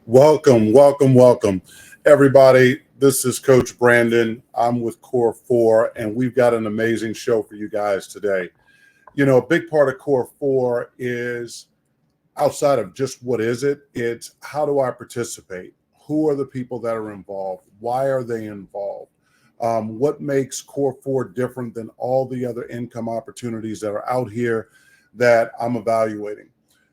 Welcome, welcome, welcome, everybody. This is Coach Brandon. I'm with Core 4, and we've got an amazing show for you guys today. A big part of Core 4 is outside of just what is it, it's how do I participate? Who are the people that are involved? Why are they involved? What makes Core 4 different than all the other income opportunities that are out here that I'm evaluating?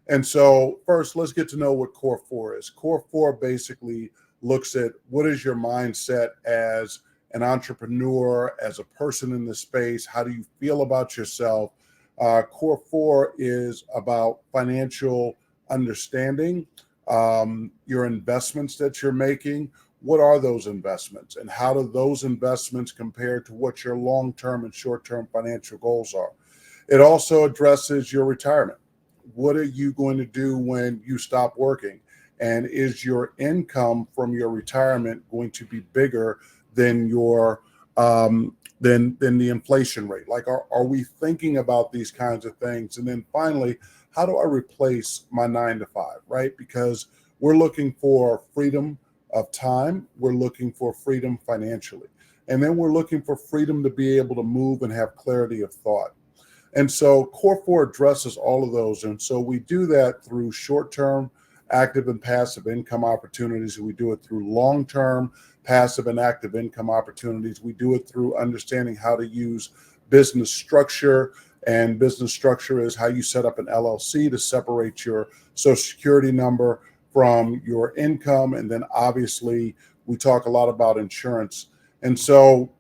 And so first, let's get to know what Core 4 is. Core 4 basically looks at what is your mindset as an entrepreneur, as a person in the space? How do you feel about yourself? Core 4 is about financial understanding, your investments that you're making. What are those investments? And how do those investments compare to what your long-term and short-term financial goals are? It also addresses your retirement. What are you going to do when you stop working? And is your income from your retirement going to be bigger than your than the inflation rate? Like, are we thinking about these kinds of things? And then finally, how do I replace my 9 to 5, right? Because we're looking for freedom of time, we're looking for freedom financially, and then we're looking for freedom to be able to move and have clarity of thought. And so Core 4 addresses all of those. And so we do that through short-term active and passive income opportunities. We do it through long-term passive and active income opportunities. We do it through understanding how to use business structure. And business structure is how you set up an LLC to separate your Social Security number from your income. And then obviously we talk a lot about insurance. And so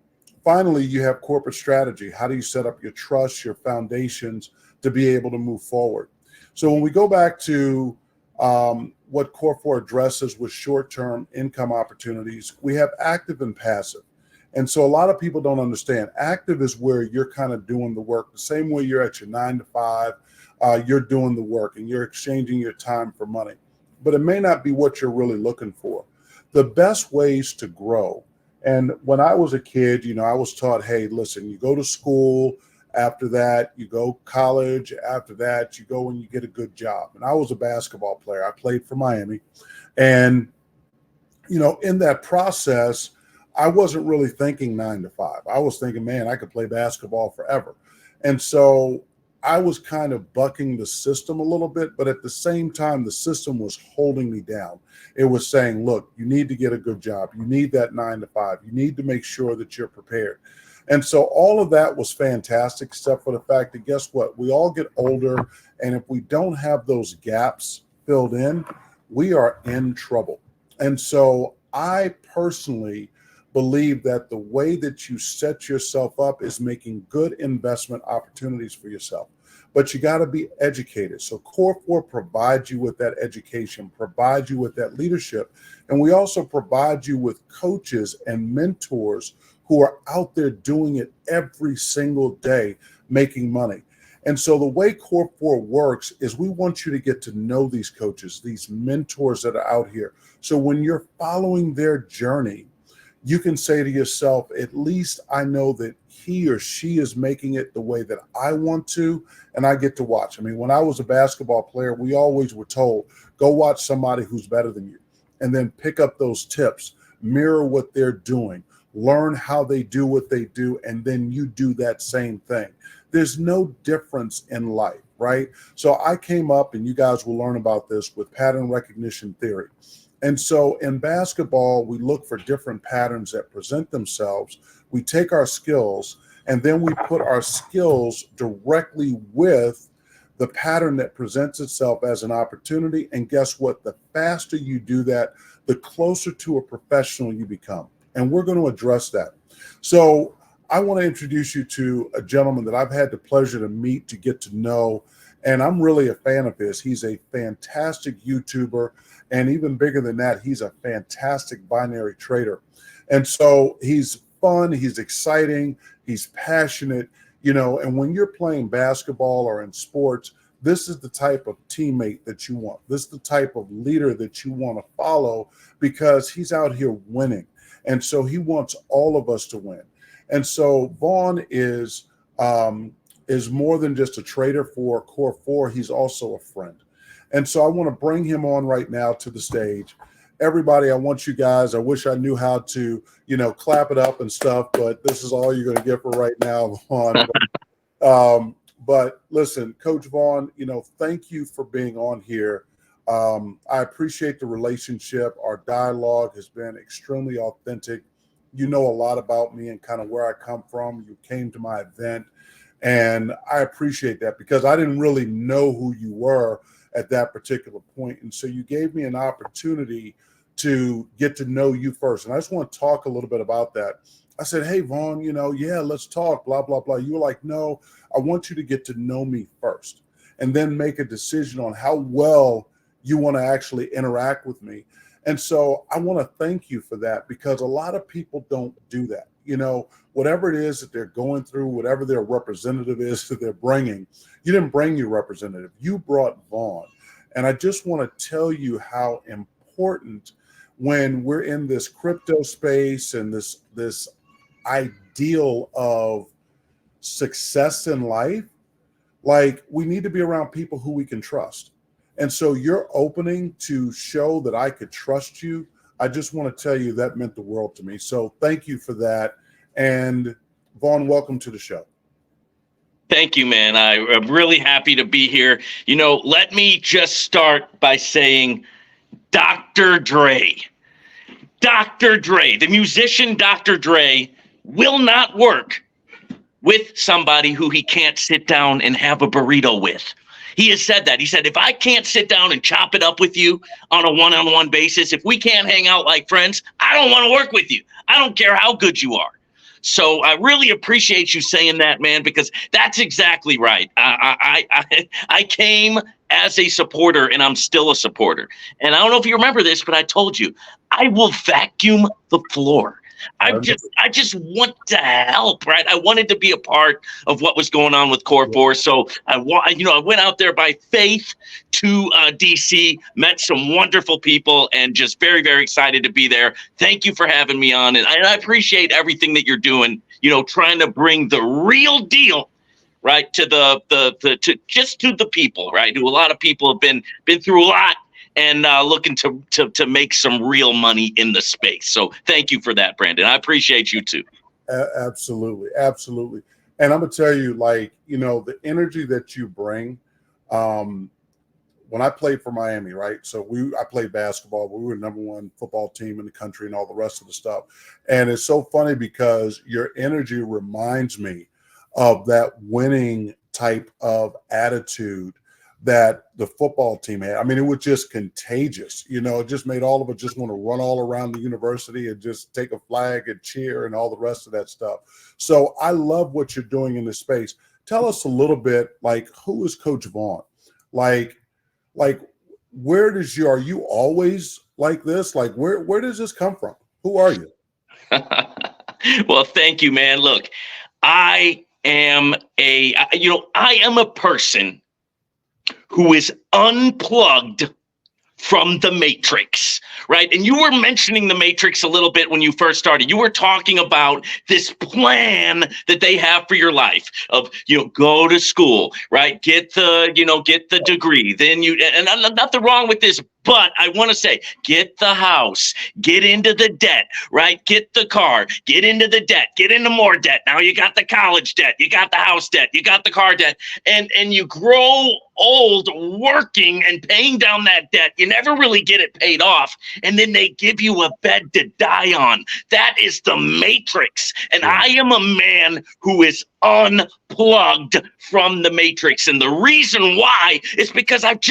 finally, you have corporate strategy. How do you set up your trust, your foundations to be able to move forward? So when we go back to what Core 4 addresses with short-term income opportunities, we have active and passive. And so a lot of people don't understand. Active is where you're kind of doing the work. The same way you're at your 9 to 5, you're doing the work and you're exchanging your time for money. But it may not be what you're really looking for. The best ways to grow. And when I was a kid, I was taught, hey, listen, you go to school. After that, you go college. After that, you go and you get a good job. And I was a basketball player. I played for Miami. And, in that process, I wasn't really thinking 9 to 5. I was thinking, man, I could play basketball forever. And so I was kind of bucking the system a little bit, but at the same time, the system was holding me down. It was saying, look, you need to get a good job. You need that 9 to 5. You need to make sure that you're prepared. And so all of that was fantastic, except for the fact that, guess what? We all get older. And if we don't have those gaps filled in, we are in trouble. And so I personally believe that the way that you set yourself up is making good investment opportunities for yourself. But you got to be educated. So Core 4 provides you with that education, provides you with that leadership. And we also provide you with coaches and mentors who are out there doing it every single day, making money. And so the way Core 4 works is we want you to get to know these coaches, these mentors that are out here. So when you're following their journey, you can say to yourself, at least I know that he or she is making it the way that I want to, and I get to watch. I mean, when I was a basketball player, we always were told, go watch somebody who's better than you, and then pick up those tips, mirror what they're doing, learn how they do what they do, and then you do that same thing. There's no difference in life, right? So I came up, and you guys will learn about this, with pattern recognition theory. And so in basketball, we look for different patterns that present themselves. We take our skills, and then we put our skills directly with the pattern that presents itself as an opportunity. And guess what? The faster you do that, the closer to a professional you become. And we're going to address that. So I want to introduce you to a gentleman that I've had the pleasure to meet, to get to know. And I'm really a fan of his. He's a fantastic YouTuber. And even bigger than that, he's a fantastic binary trader. And so he's fun, he's exciting, he's passionate, and when you're playing basketball or in sports, this is the type of teammate that you want. This is the type of leader that you want to follow, because he's out here winning. And so he wants all of us to win. And so Vaughn is more than just a trader for Core 4. He's also a friend. And so I want to bring him on right now to the stage. everybody, I want you guys, I wish I knew how to, clap it up and stuff, but this is all you're going to get for right now, Vaughn. But listen, Coach Vaughn, thank you for being on here. I appreciate the relationship. Our dialogue has been extremely authentic. You know a lot about me and kind of where I come from. You came to my event, and I appreciate that because I didn't really know who you were at that particular point. And so you gave me an opportunity to get to know you first. And I just want to talk a little bit about that. I said, hey, Vaughn, yeah, let's talk, blah, blah, blah. You were like, no, I want you to get to know me first and then make a decision on how well you want to actually interact with me. And so I want to thank you for that because a lot of people don't do that. Whatever it is that they're going through, whatever their representative is that they're bringing, you didn't bring your representative, you brought Vaughn. And I just want to tell you how important when we're in this crypto space and this ideal of success in life, like we need to be around people who we can trust. And so your opening to show that I could trust you, I just want to tell you that meant the world to me. So thank you for that. And Vaughn, welcome to the show. Thank you, man. I'm really happy to be here. Let me just start by saying Dr. Dre. Dr. Dre, the musician Dr. Dre, will not work with somebody who he can't sit down and have a burrito with. He has said that. He said, if I can't sit down and chop it up with you on a one-on-one basis, if we can't hang out like friends, I don't want to work with you. I don't care how good you are. So I really appreciate you saying that, man, because that's exactly right. I came as a supporter, and I'm still a supporter. And I don't know if you remember this, but I told you, I will vacuum the floor. I just want to help, right? I wanted to be a part of what was going on with Core 4. So I went out there by faith to DC, met some wonderful people, and just very, very excited to be there. Thank you for having me on. And I appreciate everything that you're doing, trying to bring the real deal, right, to the people, right? Who a lot of people have been through a lot. And looking to make some real money in the space. So thank you for that, Brandon. I appreciate you too. Absolutely. Absolutely. And I'm going to tell you, the energy that you bring, when I played for Miami, right? So I played basketball. We were the #1 football team in the country and all the rest of the stuff. And it's so funny because your energy reminds me of that winning type of attitude that the football team had. I mean, it was just contagious. It just made all of us just want to run all around the university and just take a flag and cheer and all the rest of that stuff. So I love what you're doing in this space. Tell us a little bit, who is Coach Vaughn? Are you always like this? Where does this come from? Who are you? Well, thank you, man. Look, I am a person who is unplugged from the matrix, right? And you were mentioning the matrix a little bit when you first started. You were talking about this plan that they have for your life of, go to school, right? Get the degree. Then and nothing wrong with this, but I want to say, get the house, get into the debt, right? Get the car, get into the debt, get into more debt. Now you got the college debt, you got the house debt, you got the car debt, and you grow old working and paying down that debt. You never really get it paid off. And then they give you a bed to die on. That is the matrix. And I am a man who is unplugged from the matrix. And the reason why is because I've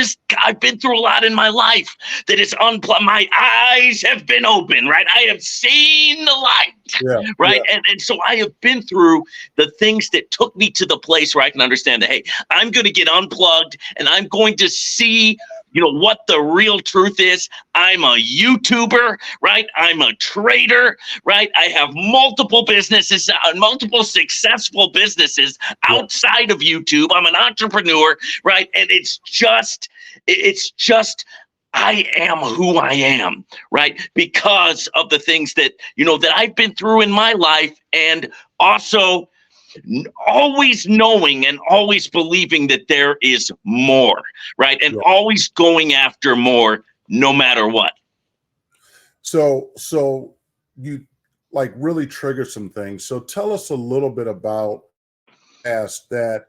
been through a lot in my life that is unplugged. My eyes have been open, right? I have seen the light, right? Yeah. And so I have been through the things that took me to the place where I can understand that, hey, I'm going to get unplugged and I'm going to see what the real truth is. I'm a YouTuber, right? I'm a trader, right? I have multiple businesses, multiple successful businesses outside of YouTube. I'm an entrepreneur, right? And it's just, I am who I am, right? Because of the things that, that I've been through in my life, and also always knowing and always believing that there is more, right? And always going after more no matter what. So you like really triggered some things. So tell us a little bit about past that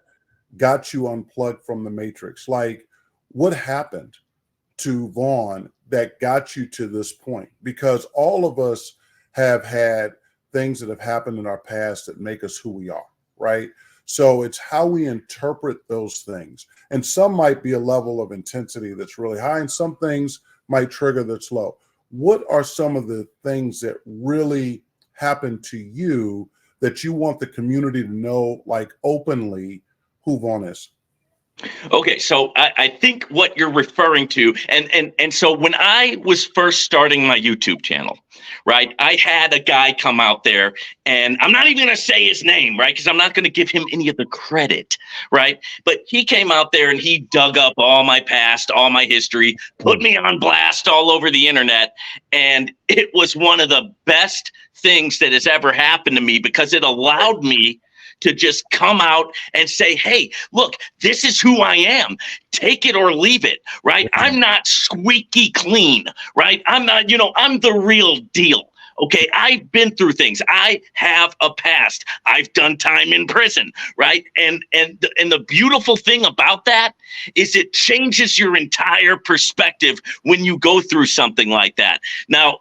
got you unplugged from the matrix. Like what happened to Vaughn that got you to this point? Because all of us have had things that have happened in our past that make us who we are, right? So it's how we interpret those things. And some might be a level of intensity that's really high, and some things might trigger that's low. What are some of the things that really happened to you that you want the community to know, like openly, who Vaughn is? Okay, so I think what you're referring to, and so when I was first starting my YouTube channel, right, I had a guy come out there, and I'm not even going to say his name, right, because I'm not going to give him any of the credit, right? But he came out there and he dug up all my past, all my history, put me on blast all over the internet, and it was one of the best things that has ever happened to me because it allowed me to just come out and say, hey, look, this is who I am. Take it or leave it, right? I'm not squeaky clean, right? I'm not, I'm the real deal. Okay, I've been through things. I have a past. I've done time in prison, right? And the beautiful thing about that is it changes your entire perspective when you go through something like that. Now,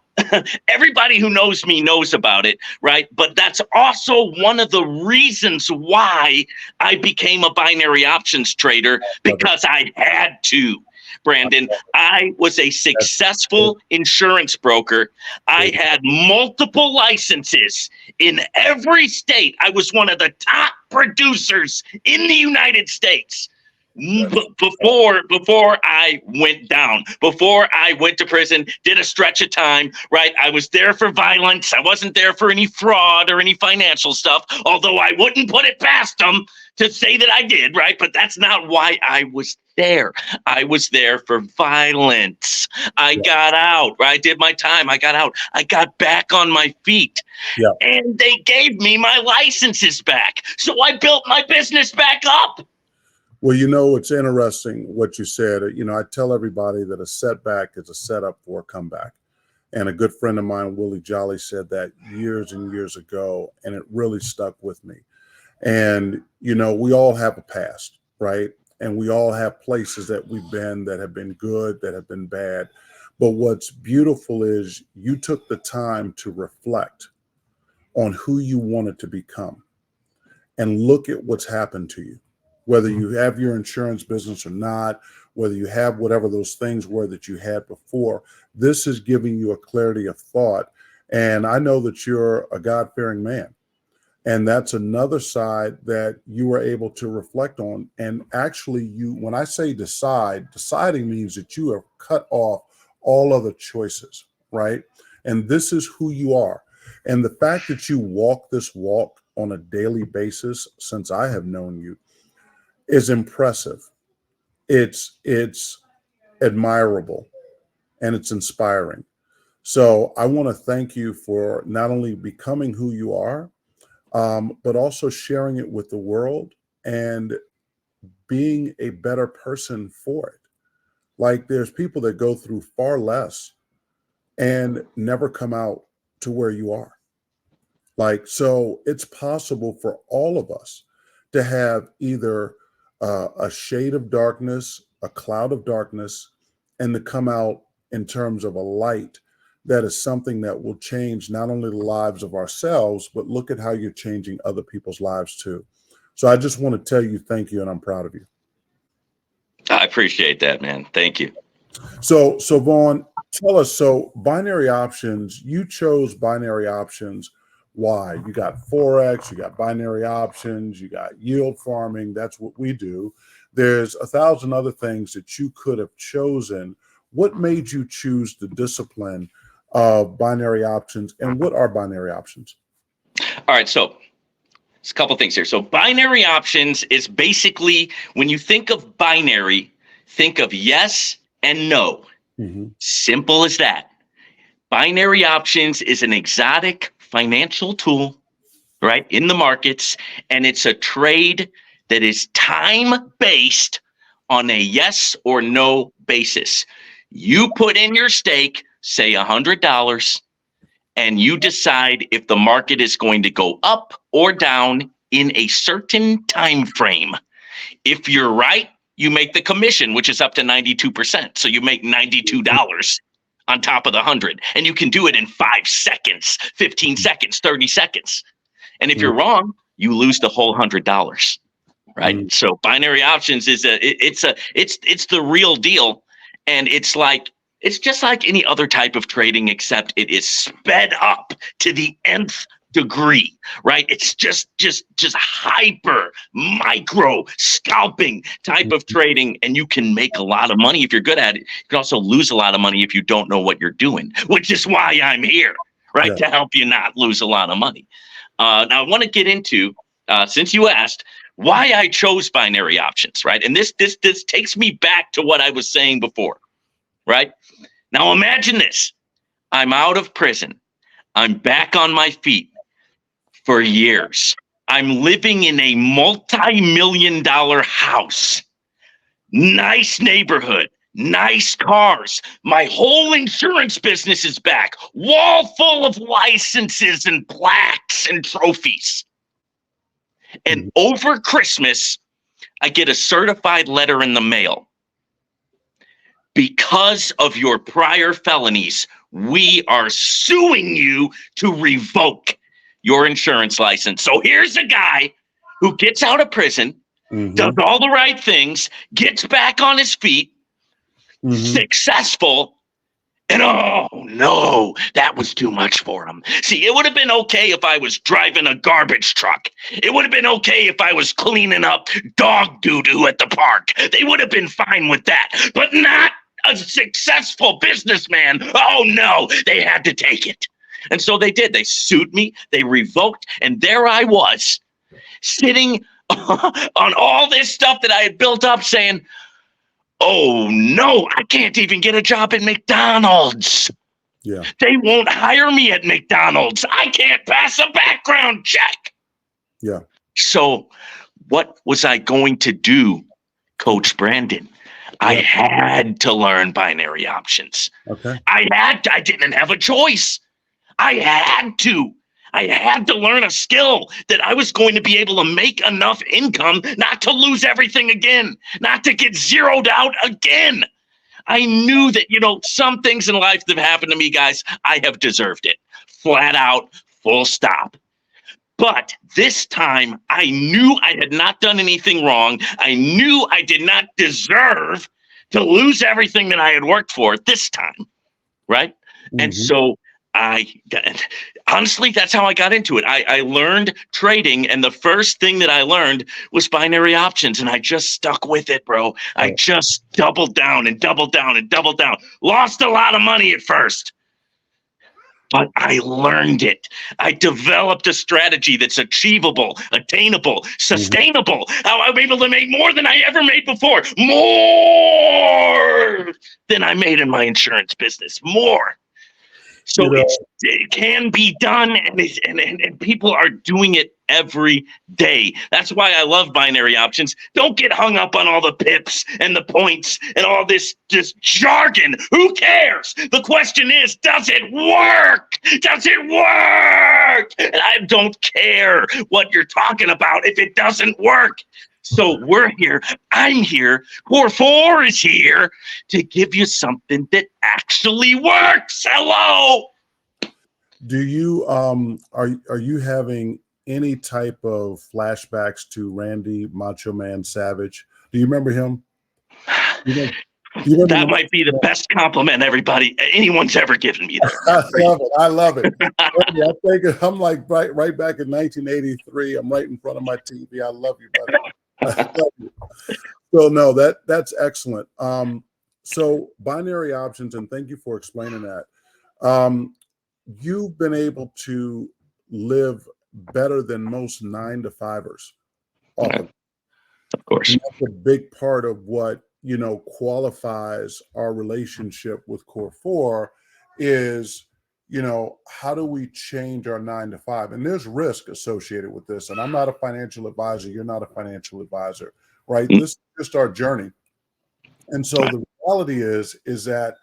everybody who knows me knows about it, right? But that's also one of the reasons why I became a binary options trader, because I had to. Brandon, I was a successful insurance broker. I had multiple licenses in every state. I was one of the top producers in the United States. Before I went down, before I went to prison, did a stretch of time, right? I was there for violence. I wasn't there for any fraud or any financial stuff, although I wouldn't put it past them to say that I did, right? But that's not why I was there. I was there for violence. I got out, right? I did my time. I got out. I got back on my feet. Yeah. And they gave me my licenses back. So I built my business back up. Well, it's interesting what you said. I tell everybody that a setback is a setup for a comeback. And a good friend of mine, Willie Jolly, said that years and years ago, and it really stuck with me. And, we all have a past, right? And we all have places that we've been that have been good, that have been bad. But what's beautiful is you took the time to reflect on who you wanted to become and look at what's happened to you. Whether you have your insurance business or not, whether you have whatever those things were that you had before, this is giving you a clarity of thought. And I know that you're a God-fearing man. And that's another side that you were able to reflect on. And actually, when I say deciding means that you have cut off all other choices, right? And this is who you are. And the fact that you walk this walk on a daily basis since I have known you is impressive. It's admirable, and it's inspiring. So I want to thank you for not only becoming who you are, but also sharing it with the world and being a better person for it. Like there's people that go through far less and never come out to where you are. So it's possible for all of us to have either a shade of darkness, a cloud of darkness, and to come out in terms of a light that is something that will change not only the lives of ourselves, but look at how you're changing other people's lives too. So I just want to tell you thank you, and I'm proud of you. I appreciate that, man. Thank you. So Vaughn, tell us, so binary options, you chose binary options. Why? You got Forex, you got binary options, you got yield farming. That's what we do. There's 1,000 other things that you could have chosen. What made you choose the discipline of binary options, and what are binary options? All right, so it's a couple things here. So binary options is basically, when you think of binary, think of yes and no. Mm-hmm. Simple as that. Binary options is an exotic financial tool, right, in the markets, and it's a trade that is time-based on a yes or no basis. You put in your stake, say $100, and you decide if the market is going to go up or down in a certain time frame. If you're right, you make the commission, which is up to 92%. So you make $92 on top of the 100, and you can do it in 5 seconds, 15 seconds, 30 seconds. And if you're wrong, you lose the whole $100, right? So binary options is it's the real deal, and it's just like any other type of trading, except it is sped up to the nth degree, right? It's just hyper micro scalping type of trading, and you can make a lot of money if you're good at it. You can also lose a lot of money if you don't know what you're doing, which is why I'm here, right? To help you not lose a lot of money. Now I want to get into, since you asked, why I chose binary options, right? And this takes me back to what I was saying before, right? Now imagine this. I'm out of prison. I'm back on my feet for years. I'm living in a multi-million-dollar house, nice neighborhood, nice cars. My whole insurance business is back, wall full of licenses and plaques and trophies. And over Christmas, I get a certified letter in the mail. Because of your prior felonies, we are suing you to revoke your insurance license. So here's a guy who gets out of prison, does all the right things, gets back on his feet, successful, and oh no, that was too much for him. See, it would have been okay if I was driving a garbage truck. It would have been okay if I was cleaning up dog doo-doo at the park. They would have been fine with that, but not a successful businessman. Oh no, they had to take it. And so they did. They sued me, they revoked, and there I was, sitting on all this stuff that I had built up, saying, oh no, I can't even get a job at McDonald's. Yeah. They won't hire me at McDonald's. I can't pass a background check. Yeah. So what was I going to do, Coach Brandon? I had to learn binary options. Okay. I didn't have a choice. I had to learn a skill that I was going to be able to make enough income not to lose everything again, not to get zeroed out again. I knew that, some things in life that have happened to me, guys, I have deserved it. Flat out, full stop. But this time, I knew I had not done anything wrong. I knew I did not deserve to lose everything that I had worked for this time, right? And so honestly, that's how I got into it. I learned trading, and the first thing that I learned was binary options, and I just stuck with it, bro. I just doubled down and doubled down and doubled down. Lost a lot of money at first, but I learned it. I developed a strategy that's achievable, attainable, sustainable. How I'm able to make more than I ever made before. More than I made in my insurance business. More. So it can be done, and people are doing it every day. That's why I love binary options. Don't get hung up on all the pips and the points and all this jargon. Who cares? The question is, does it work? Does it work? And I don't care what you're talking about if it doesn't work. So we're here. I'm here. Core 4 is here to give you something that actually works. Hello. Do you are you having any type of flashbacks to Randy Macho Man Savage? Do you remember him? That might be the best compliment anyone's ever given me. I love it. I'm like right back in 1983. I'm right in front of my TV. I love you, buddy. So no, that's excellent. So binary options, and thank you for explaining that. You've been able to live better than most 9-to-5ers. Often. Of course. And that's a big part of what qualifies our relationship with Core 4 is, how do we change our 9-to-5? And there's risk associated with this. And I'm not a financial advisor. You're not a financial advisor, right? This is just our journey. And so the reality is that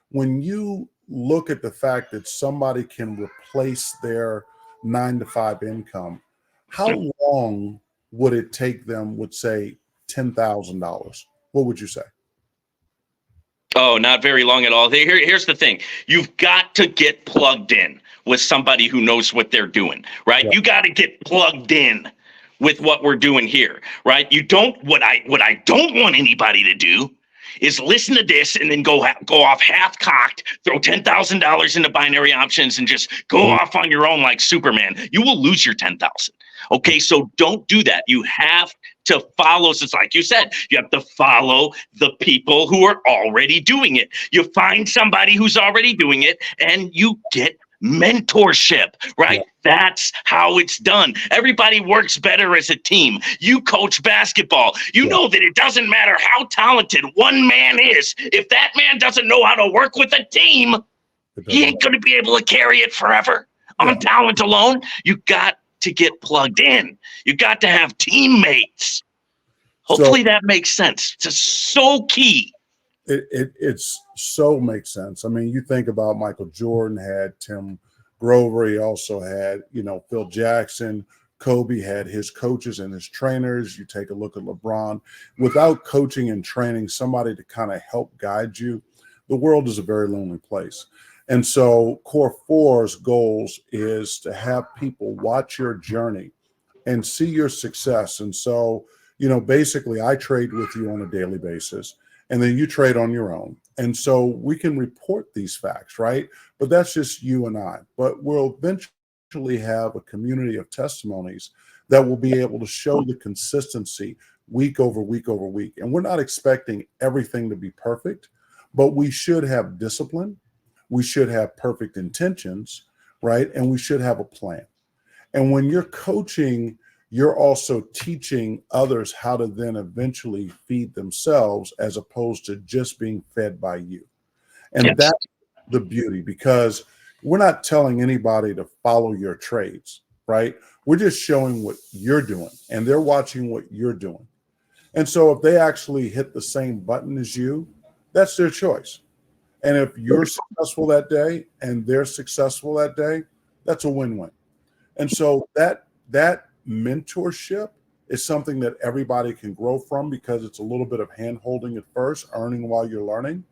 When you look at the fact that somebody can replace their 9 to 5 income, how long would it take them, would say $10,000? What would you say? Oh, not very long at all. Here's the thing. You've got to get plugged in with somebody who knows what they're doing, right? Yeah. You got to get plugged in with what we're doing here, right? You don't, what I don't want anybody to do is listen to this and then go off half cocked, throw $10,000 into binary options and just go off on your own like Superman. You will lose your 10,000. Okay, so don't do that. You have to follow. So it's like you said, you have to follow the people who are already doing it. You find somebody who's already doing it and you get mentorship, right? Yeah. That's how it's done. Everybody works better as a team. You coach basketball. You know that it doesn't matter how talented one man is. If that man doesn't know how to work with a team, he ain't going to be able to carry it forever on talent alone. You got to get plugged in. You got to have teammates. Hopefully that makes sense. It's so key. It's so makes sense. I mean, you think about Michael Jordan had Tim Grover. He also had, Phil Jackson. Kobe had his coaches and his trainers. You take a look at LeBron. Without coaching and training, somebody to kind of help guide you, the world is a very lonely place. And so Core 4's goals is to have people watch your journey and see your success. And so, basically I trade with you on a daily basis, and then you trade on your own. And so we can report these facts, right? But that's just you and I. But we'll eventually have a community of testimonies that will be able to show the consistency week over week over week. And we're not expecting everything to be perfect, but we should have discipline. We should have perfect intentions, right? And we should have a plan. And when you're coaching, you're also teaching others how to then eventually feed themselves as opposed to just being fed by you. And that's the beauty, because we're not telling anybody to follow your trades, right? We're just showing what you're doing, and they're watching what you're doing. And so if they actually hit the same button as you, that's their choice. And if you're successful that day and they're successful that day, that's a win-win. And so that mentorship is something that everybody can grow from, because it's a little bit of hand-holding at first, earning while you're learning,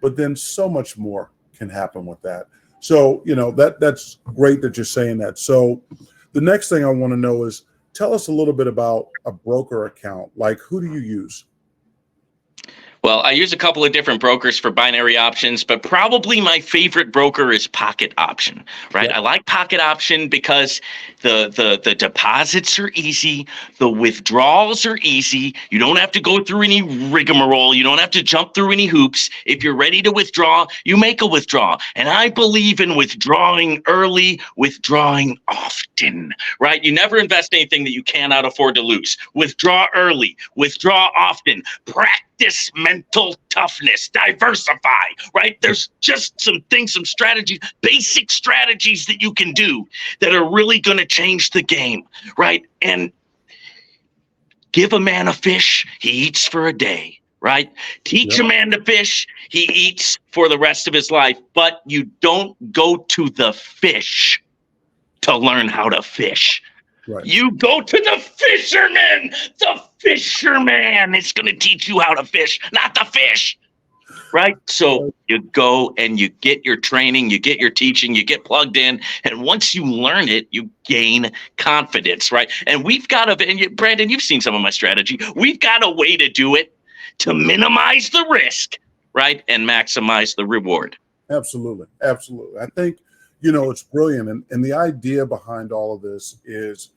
but then so much more can happen with that. So, that's great that you're saying that. So the next thing I want to know is, tell us a little bit about a broker account. Like, who do you use? Well, I use a couple of different brokers for binary options, but probably my favorite broker is Pocket Option, right? Yeah. I like Pocket Option because the deposits are easy, the withdrawals are easy. You don't have to go through any rigmarole. You don't have to jump through any hoops. If you're ready to withdraw, you make a withdrawal. And I believe in withdrawing early, withdrawing often, right? You never invest anything that you cannot afford to lose. Withdraw early, withdraw often, practice mental toughness, diversify, right? There's just some things, some strategies, basic strategies that you can do that are really going to change the game, right? And give a man a fish, he eats for a day, right? Teach a man to fish, he eats for the rest of his life. But you don't go to the fish to learn how to fish. Right. You go to the fisherman. The fisherman is going to teach you how to fish, not the fish, right? So you go and you get your training, you get your teaching, you get plugged in. And once you learn it, you gain confidence, right? And we've got Brandon, you've seen some of my strategy. We've got a way to do it to minimize the risk, right? And maximize the reward. Absolutely. Absolutely. I think, it's brilliant. And the idea behind all of this is,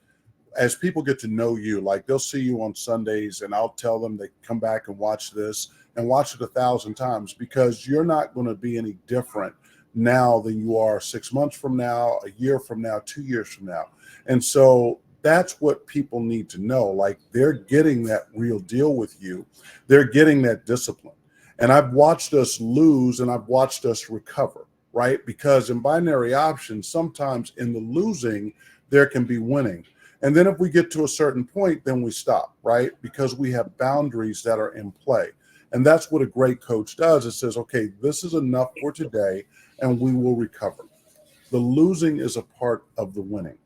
as people get to know you, like they'll see you on Sundays, and I'll tell them they come back and watch this and watch it 1,000 times, because you're not going to be any different now than you are 6 months from now, a year from now, 2 years from now. And so that's what people need to know. Like, they're getting that real deal with you. They're getting that discipline. And I've watched us lose and I've watched us recover, right? Because in binary options, sometimes in the losing, there can be winning. And then if we get to a certain point, then we stop, right? Because we have boundaries that are in play. And that's what a great coach does. It says, okay, this is enough for today, and we will recover. The losing is a part of the winning.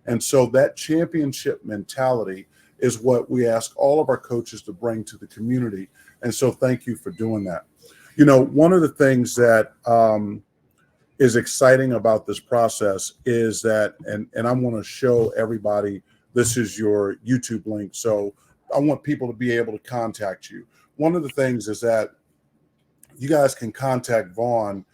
And so that championship mentality is what we ask all of our coaches to bring to the community. And so thank you for doing that. One of the things that is exciting about this process is that, and I want to show everybody, this is your YouTube link. So I want people to be able to contact you. One of the things is that you guys can contact Vaughn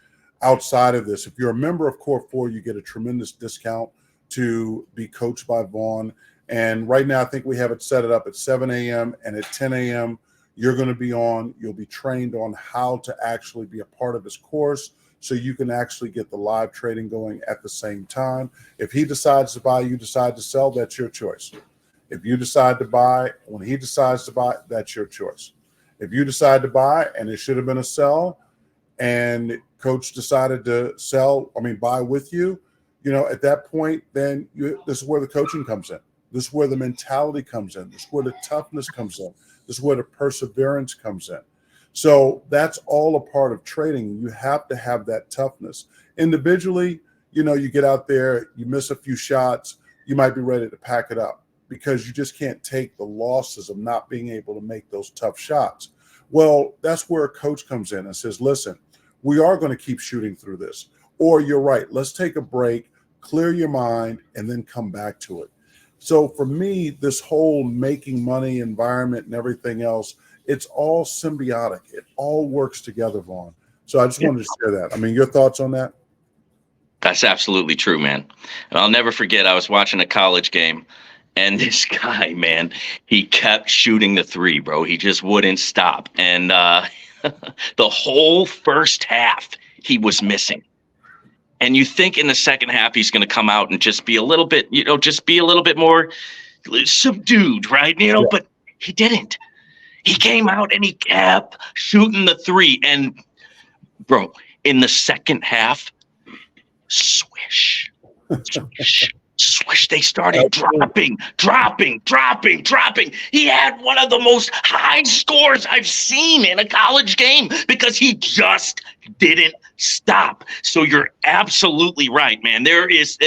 outside of this. If you're a member of Core 4, you get a tremendous discount to be coached by Vaughn. And right now, I think we have it set it up at 7 a.m. and at 10 a.m. You'll be trained on how to actually be a part of his course, so you can actually get the live trading going at the same time. If he decides to buy, you decide to sell, that's your choice. If you decide to buy, when he decides to buy, that's your choice. If you decide to buy and it should have been a sell, and coach decided to buy with you, at that point, then this is where the coaching comes in. This is where the mentality comes in. This is where the toughness comes in. This is where the perseverance comes in. So that's all a part of trading. You have to have that toughness. Individually, you get out there, you miss a few shots, you might be ready to pack it up because you just can't take the losses of not being able to make those tough shots. Well, that's where a coach comes in and says, listen, we are going to keep shooting through this. Or you're right, let's take a break, clear your mind, and then come back to it. So for me, this whole making money environment and everything else, it's all symbiotic. It all works together, Vaughn. So I just wanted to share that. Your thoughts on that? That's absolutely true, man. And I'll never forget, I was watching a college game, and this guy, man, he kept shooting the three, bro. He just wouldn't stop. And the whole first half, he was missing. And you think in the second half, he's going to come out and just be a little bit, more subdued, right? But he didn't. He came out and he kept shooting the three. And, bro, in the second half, swish, they started dropping. He had one of the most high scores I've seen in a college game because he just didn't stop. So you're absolutely right, man. There is,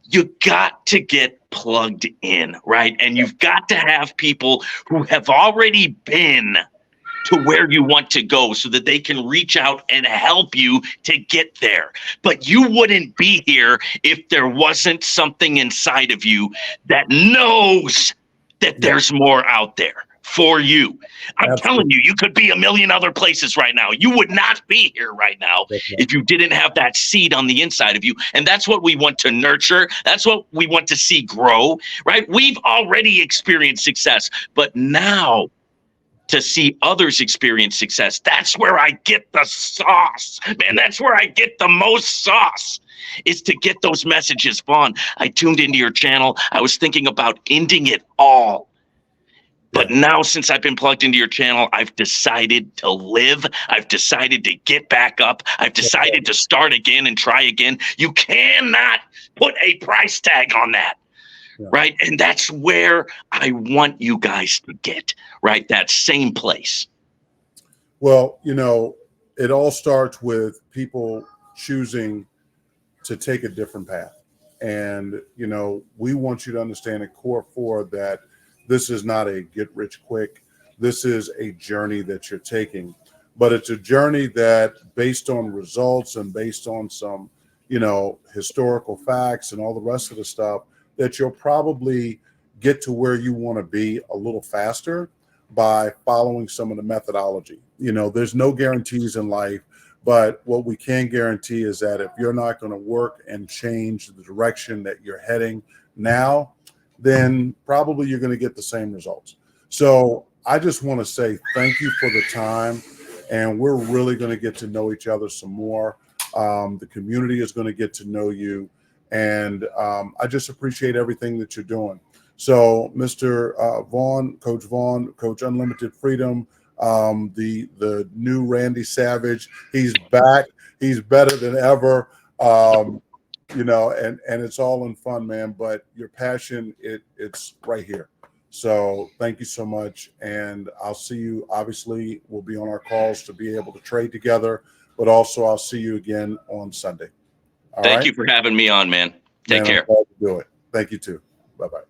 you got to get plugged in, right? And you've got to have people who have already been to where you want to go so that they can reach out and help you to get there. But you wouldn't be here if there wasn't something inside of you that knows that there's more out there for you. I'm telling you, you could be a million other places right now. You would not be here right now if you didn't have that seed on the inside of you. And that's what we want to nurture. That's what we want to see grow, right? We've already experienced success, but now to see others experience success, that's where I get the sauce, man. That's where I get the most sauce, is to get those messages. Vaughn, I tuned into your channel. I was thinking about ending it all. But now, since I've been plugged into your channel, I've decided to live. I've decided to get back up. I've decided to start again and try again. You cannot put a price tag on that. Right. And that's where I want you guys to get, right? That same place. Well, it all starts with people choosing to take a different path. And, we want you to understand at Core 4 that this is not a get rich quick. This is a journey that you're taking, but it's a journey that, based on results and based on some, historical facts and all the rest of the stuff, that you'll probably get to where you want to be a little faster by following some of the methodology. There's no guarantees in life, but what we can guarantee is that if you're not going to work and change the direction that you're heading now, then probably you're going to get the same results. So I just want to say thank you for the time, and we're really going to get to know each other some more. The community is going to get to know you. And I just appreciate everything that you're doing. So, Mr. Vaughn, Coach Unlimited Freedom, the new Randy Savage, he's back. He's better than ever. And it's all in fun, man. But your passion, it's right here. So thank you so much. And I'll see you. Obviously, we'll be on our calls to be able to trade together, but also I'll see you again on Sunday. All Thank right. you for having me on, man. Take Man, I'm care. glad to do it. Thank you too. Bye-bye.